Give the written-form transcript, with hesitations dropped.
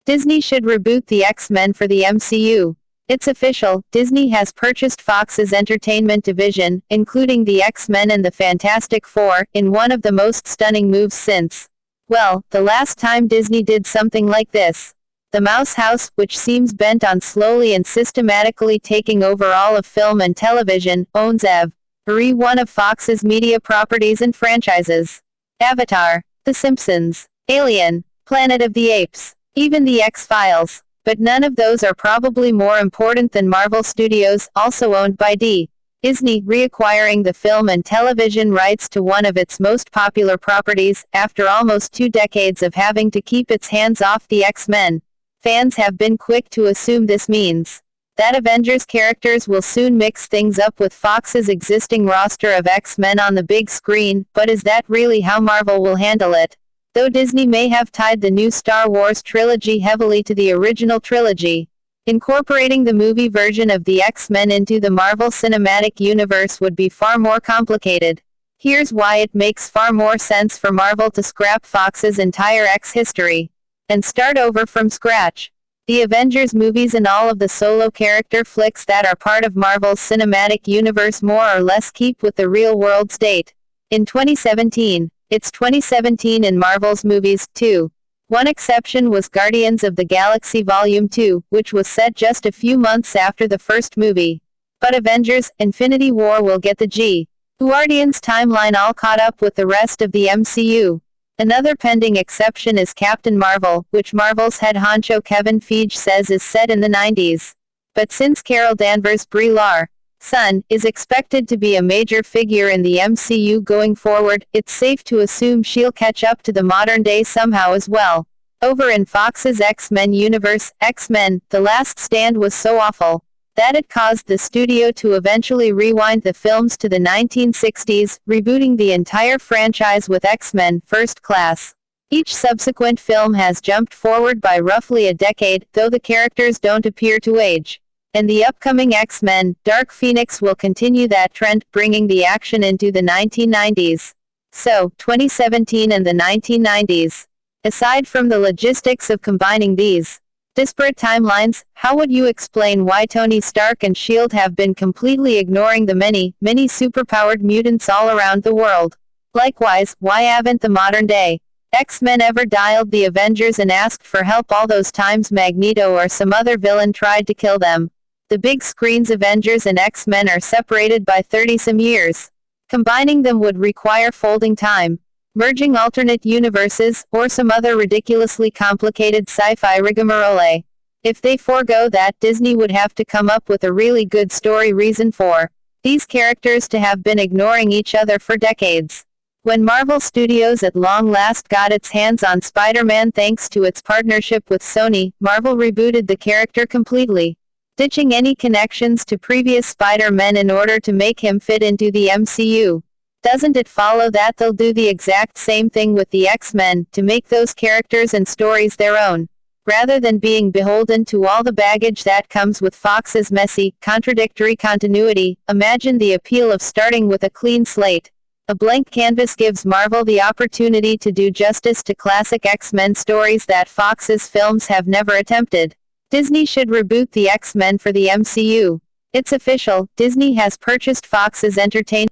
Disney should reboot the X-Men for the MCU. It's official, Disney has purchased Fox's entertainment division, including the X-Men and the Fantastic Four, in one of the most stunning moves since, well, the last time Disney did something like this. The Mouse House, which seems bent on slowly and systematically taking over all of film and television, owns every one of Fox's media properties and franchises. Avatar, The Simpsons, Alien, Planet of the Apes, even the X-Files. But none of those are probably more important than Marvel Studios, also owned by Disney, reacquiring the film and television rights to one of its most popular properties, after almost 2 decades of having to keep its hands off the X-Men. Fans have been quick to assume this means that Avengers characters will soon mix things up with Fox's existing roster of X-Men on the big screen, but is that really how Marvel will handle it? Though Disney may have tied the new Star Wars trilogy heavily to the original trilogy, incorporating the movie version of the X-Men into the Marvel Cinematic Universe would be far more complicated. Here's why it makes far more sense for Marvel to scrap Fox's entire X history and start over from scratch. The Avengers movies and all of the solo character flicks that are part of Marvel's Cinematic Universe more or less keep with the real-world state. In 2017, it's 2017 in Marvel's movies, too. One exception was Guardians of the Galaxy Volume 2, which was set just a few months after the first movie. But Avengers: Infinity War will get the Guardians timeline all caught up with the rest of the MCU. Another pending exception is Captain Marvel, which Marvel's head honcho Kevin Feige says is set in the 90s. But since Carol Danvers' Brie Larson is expected to be a major figure in the MCU going forward, it's safe to assume she'll catch up to the modern day somehow as well. Over in Fox's X-Men universe, X-Men: The Last Stand was so awful that it caused the studio to eventually rewind the films to the 1960s, rebooting the entire franchise with X-Men: First Class. Each subsequent film has jumped forward by roughly a decade, though the characters don't appear to age. And the upcoming X-Men: Dark Phoenix will continue that trend, bringing the action into the 1990s. So, 2017 and the 1990s. Aside from the logistics of combining these disparate timelines, how would you explain why Tony Stark and S.H.I.E.L.D. have been completely ignoring the many superpowered mutants all around the world? Likewise, why haven't the modern-day X-Men ever dialed the Avengers and asked for help all those times Magneto or some other villain tried to kill them? The big screen's Avengers and X-Men are separated by 30-some years. Combining them would require folding time, merging alternate universes, or some other ridiculously complicated sci-fi rigmarole. If they forego that, Disney would have to come up with a really good story reason for these characters to have been ignoring each other for decades. When Marvel Studios at long last got its hands on Spider-Man thanks to its partnership with Sony, Marvel rebooted the character completely, ditching any connections to previous Spider-Men in order to make him fit into the MCU. Doesn't it follow that they'll do the exact same thing with the X-Men, to make those characters and stories their own, rather than being beholden to all the baggage that comes with Fox's messy, contradictory continuity? Imagine the appeal of starting with a clean slate. A blank canvas gives Marvel the opportunity to do justice to classic X-Men stories that Fox's films have never attempted. Disney should reboot the X-Men for the MCU. It's official, Disney has purchased Fox's entertainment